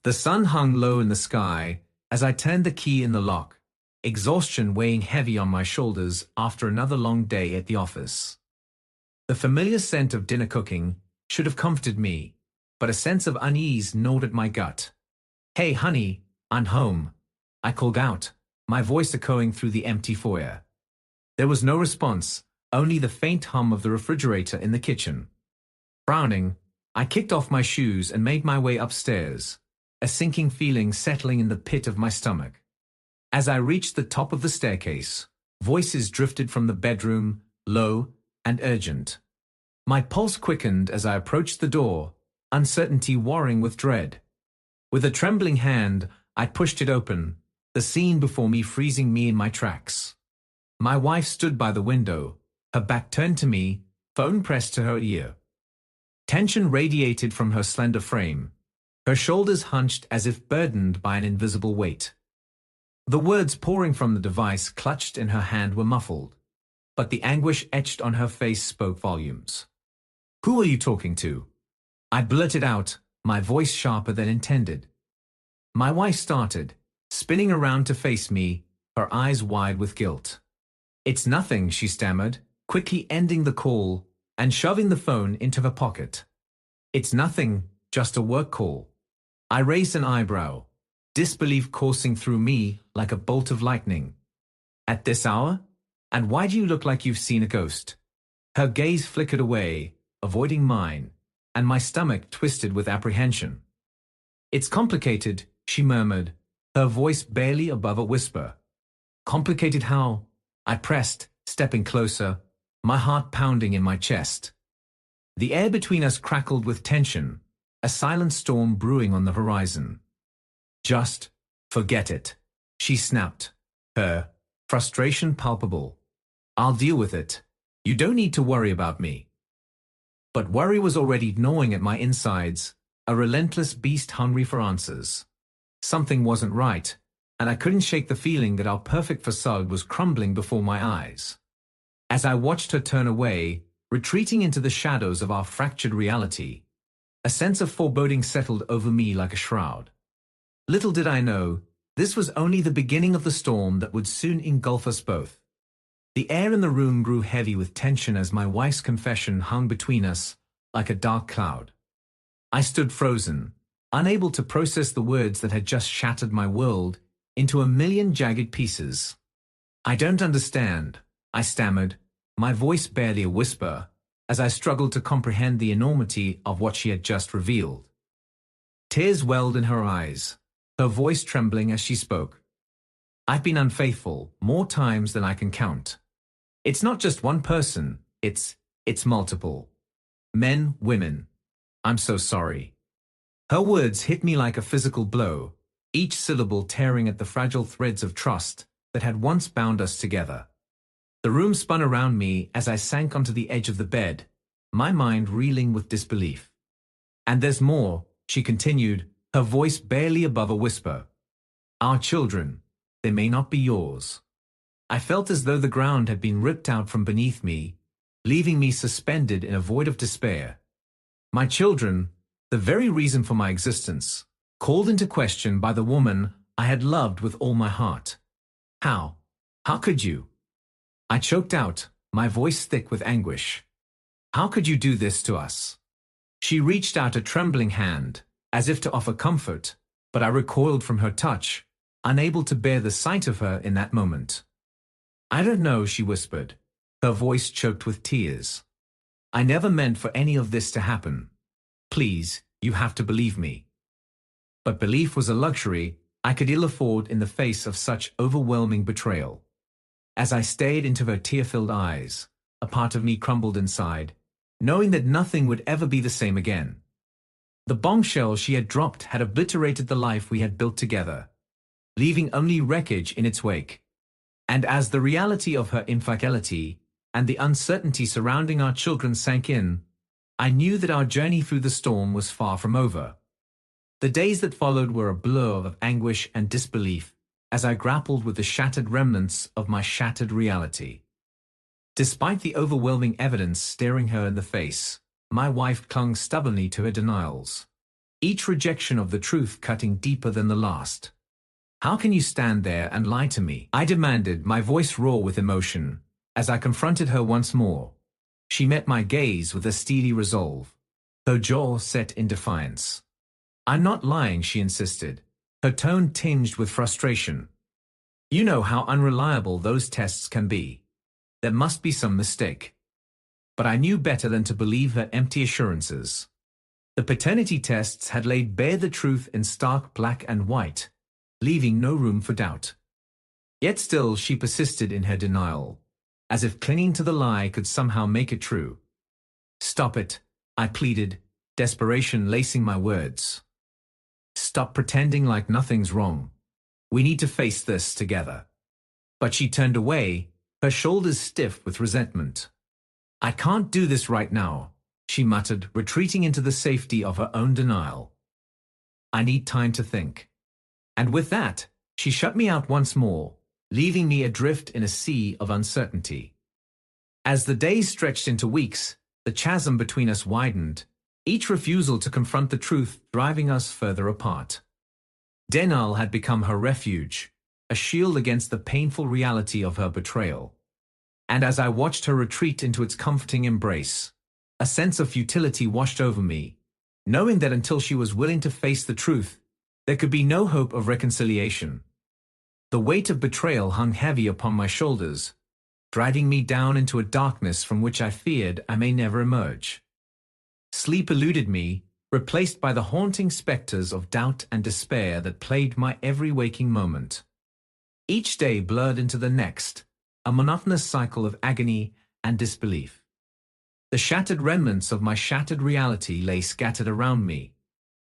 The sun hung low in the sky as I turned the key in the lock, exhaustion weighing heavy on my shoulders after another long day at the office. The familiar scent of dinner cooking should have comforted me, but a sense of unease gnawed at my gut. "Hey, honey, I'm home," I called out, my voice echoing through the empty foyer. There was no response, only the faint hum of the refrigerator in the kitchen. Frowning, I kicked off my shoes and made my way upstairs, a sinking feeling settling in the pit of my stomach. As I reached the top of the staircase, voices drifted from the bedroom, low and urgent. My pulse quickened as I approached the door, uncertainty warring with dread. With a trembling hand, I pushed it open, the scene before me freezing me in my tracks. My wife stood by the window, her back turned to me, phone pressed to her ear. Tension radiated from her slender frame, her shoulders hunched as if burdened by an invisible weight. The words pouring from the device clutched in her hand were muffled, but the anguish etched on her face spoke volumes. "Who are you talking to?" I blurted out, my voice sharper than intended. My wife started, spinning around to face me, her eyes wide with guilt. "It's nothing," she stammered, quickly ending the call and shoving the phone into her pocket. "It's nothing, just a work call." I raised an eyebrow, disbelief coursing through me like a bolt of lightning. "At this hour? And why do you look like you've seen a ghost?" Her gaze flickered away, avoiding mine, and my stomach twisted with apprehension. "It's complicated," she murmured, her voice barely above a whisper. "Complicated how?" I pressed, stepping closer, my heart pounding in my chest. The air between us crackled with tension, a silent storm brewing on the horizon. "Just forget it," she snapped, her frustration palpable. "I'll deal with it. You don't need to worry about me." But worry was already gnawing at my insides, a relentless beast hungry for answers. Something wasn't right, and I couldn't shake the feeling that our perfect facade was crumbling before my eyes. As I watched her turn away, retreating into the shadows of our fractured reality, a sense of foreboding settled over me like a shroud. Little did I know, this was only the beginning of the storm that would soon engulf us both. The air in the room grew heavy with tension as my wife's confession hung between us like a dark cloud. I stood frozen, unable to process the words that had just shattered my world into a million jagged pieces. "I don't understand," I stammered, my voice barely a whisper, as I struggled to comprehend the enormity of what she had just revealed. Tears welled in her eyes, her voice trembling as she spoke. "I've been unfaithful more times than I can count. It's not just one person, it's multiple. Men, women. I'm so sorry." Her words hit me like a physical blow, each syllable tearing at the fragile threads of trust that had once bound us together. The room spun around me as I sank onto the edge of the bed, my mind reeling with disbelief. "And there's more," she continued, her voice barely above a whisper. "Our children, they may not be yours." I felt as though the ground had been ripped out from beneath me, leaving me suspended in a void of despair. My children, the very reason for my existence, called into question by the woman I had loved with all my heart. How? How could you? I choked out, my voice thick with anguish. "How could you do this to us?" She reached out a trembling hand, as if to offer comfort, but I recoiled from her touch, unable to bear the sight of her in that moment. "I don't know," she whispered, her voice choked with tears. "I never meant for any of this to happen. Please, you have to believe me." But belief was a luxury I could ill afford in the face of such overwhelming betrayal. As I stared into her tear-filled eyes, a part of me crumbled inside, knowing that nothing would ever be the same again. The bombshell she had dropped had obliterated the life we had built together, leaving only wreckage in its wake. And as the reality of her infidelity and the uncertainty surrounding our children sank in, I knew that our journey through the storm was far from over. The days that followed were a blur of anguish and disbelief as I grappled with the shattered remnants of my shattered reality. Despite the overwhelming evidence staring her in the face, my wife clung stubbornly to her denials. each rejection of the truth cutting deeper than the last. "How can you stand there and lie to me?" I demanded, my voice raw with emotion, as I confronted her once more. She met my gaze with a steely resolve, her jaw set in defiance. "I'm not lying," she insisted, her tone tinged with frustration. "You know how unreliable those tests can be. There must be some mistake." But I knew better than to believe her empty assurances. The paternity tests had laid bare the truth in stark black and white, leaving no room for doubt. Yet still she persisted in her denial, as if clinging to the lie could somehow make it true. "Stop it," I pleaded, desperation lacing my words. "Stop pretending like nothing's wrong. We need to face this together." But she turned away, her shoulders stiff with resentment. "I can't do this right now," she muttered, retreating into the safety of her own denial. "I need time to think." And with that, she shut me out once more, leaving me adrift in a sea of uncertainty. As the days stretched into weeks, the chasm between us widened, each refusal to confront the truth driving us further apart. Denial had become her refuge, a shield against the painful reality of her betrayal. And as I watched her retreat into its comforting embrace, a sense of futility washed over me, knowing that until she was willing to face the truth, there could be no hope of reconciliation. The weight of betrayal hung heavy upon my shoulders, driving me down into a darkness from which I feared I may never emerge. Sleep eluded me, replaced by the haunting specters of doubt and despair that plagued my every waking moment. Each day blurred into the next, a monotonous cycle of agony and disbelief. The shattered remnants of my shattered reality lay scattered around me,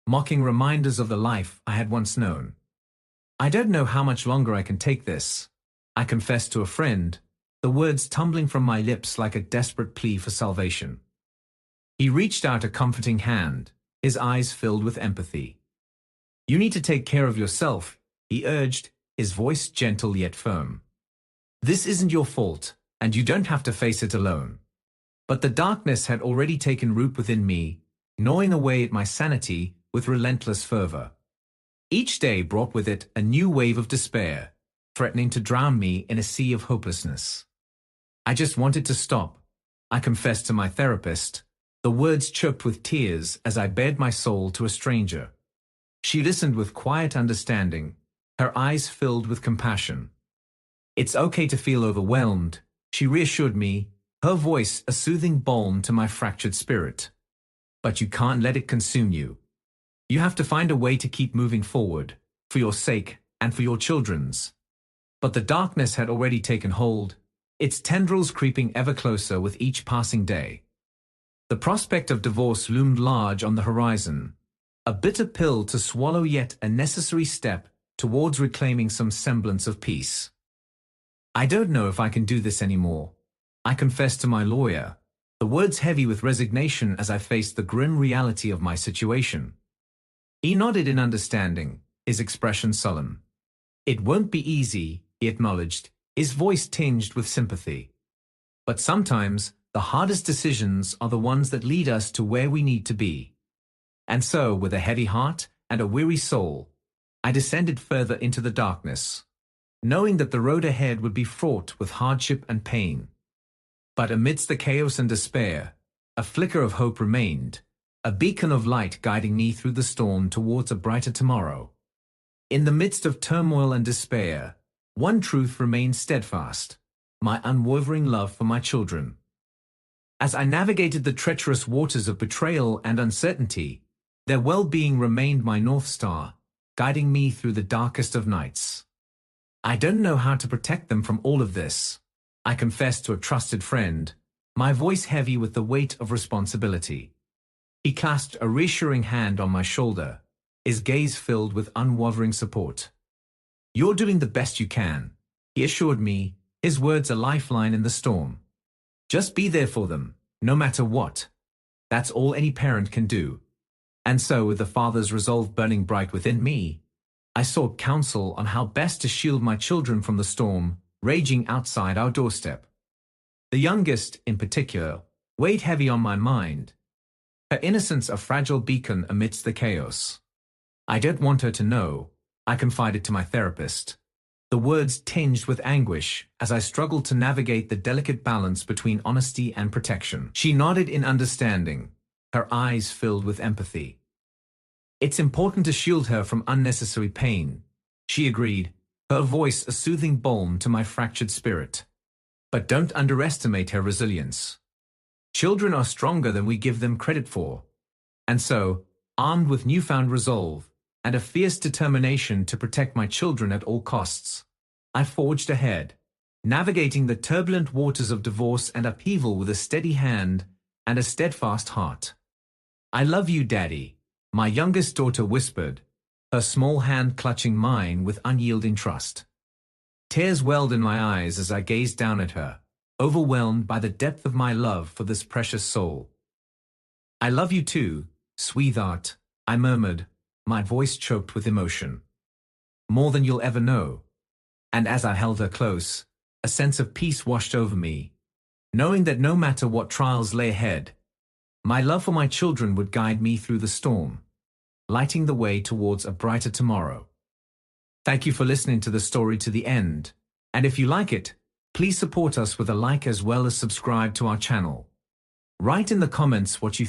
mocking reminders of the life I had once known. "I don't know how much longer I can take this," I confessed to a friend, the words tumbling from my lips like a desperate plea for salvation. He reached out a comforting hand, his eyes filled with empathy. "You need to take care of yourself," he urged, his voice gentle yet firm. "This isn't your fault, and you don't have to face it alone." But the darkness had already taken root within me, gnawing away at my sanity with relentless fervor. Each day brought with it a new wave of despair, threatening to drown me in a sea of hopelessness. I just wanted to stop, I confessed to my therapist, the words choked with tears as I bared my soul to a stranger. She listened with quiet understanding, her eyes filled with compassion. "It's okay to feel overwhelmed," she reassured me, her voice a soothing balm to my fractured spirit. "But you can't let it consume you. You have to find a way to keep moving forward, for your sake and for your children's." But the darkness had already taken hold, its tendrils creeping ever closer with each passing day. The prospect of divorce loomed large on the horizon, a bitter pill to swallow, yet a necessary step towards reclaiming some semblance of peace. "I don't know if I can do this anymore," I confessed to my lawyer, the words heavy with resignation as I faced the grim reality of my situation. He nodded in understanding, his expression solemn. "It won't be easy," he acknowledged, his voice tinged with sympathy. "But sometimes the hardest decisions are the ones that lead us to where we need to be." And so, with a heavy heart and a weary soul, I descended further into the darkness, knowing that the road ahead would be fraught with hardship and pain. But amidst the chaos and despair, a flicker of hope remained, a beacon of light guiding me through the storm towards a brighter tomorrow. In the midst of turmoil and despair, one truth remained steadfast: my unwavering love for my children. As I navigated the treacherous waters of betrayal and uncertainty, their well-being remained my North Star, guiding me through the darkest of nights. "I don't know how to protect them from all of this," I confessed to a trusted friend, my voice heavy with the weight of responsibility. He clasped a reassuring hand on my shoulder, his gaze filled with unwavering support. "You're doing the best you can," he assured me, his words a lifeline in the storm. "Just be there for them, no matter what. That's all any parent can do." And so, with the father's resolve burning bright within me, I sought counsel on how best to shield my children from the storm raging outside our doorstep. The youngest, in particular, weighed heavy on my mind. Her innocence a fragile beacon amidst the chaos. I don't want her to know, I confided to my therapist. The words tinged with anguish as I struggled to navigate the delicate balance between honesty and protection. She nodded in understanding, her eyes filled with empathy. It's important to shield her from unnecessary pain, she agreed, her voice a soothing balm to my fractured spirit. But don't underestimate her resilience. Children are stronger than we give them credit for. And so, armed with newfound resolve and a fierce determination to protect my children at all costs, I forged ahead, navigating the turbulent waters of divorce and upheaval with a steady hand and a steadfast heart. I love you, Daddy, my youngest daughter whispered, her small hand clutching mine with unyielding trust. Tears welled in my eyes as I gazed down at her, overwhelmed by the depth of my love for this precious soul. I love you too, sweetheart, I murmured, my voice choked with emotion. More than you'll ever know. And as I held her close, a sense of peace washed over me, knowing that no matter what trials lay ahead, my love for my children would guide me through the storm, lighting the way towards a brighter tomorrow. Thank you for listening to the story to the end, and if you like it, please support us with a like as well as subscribe to our channel. Write in the comments what you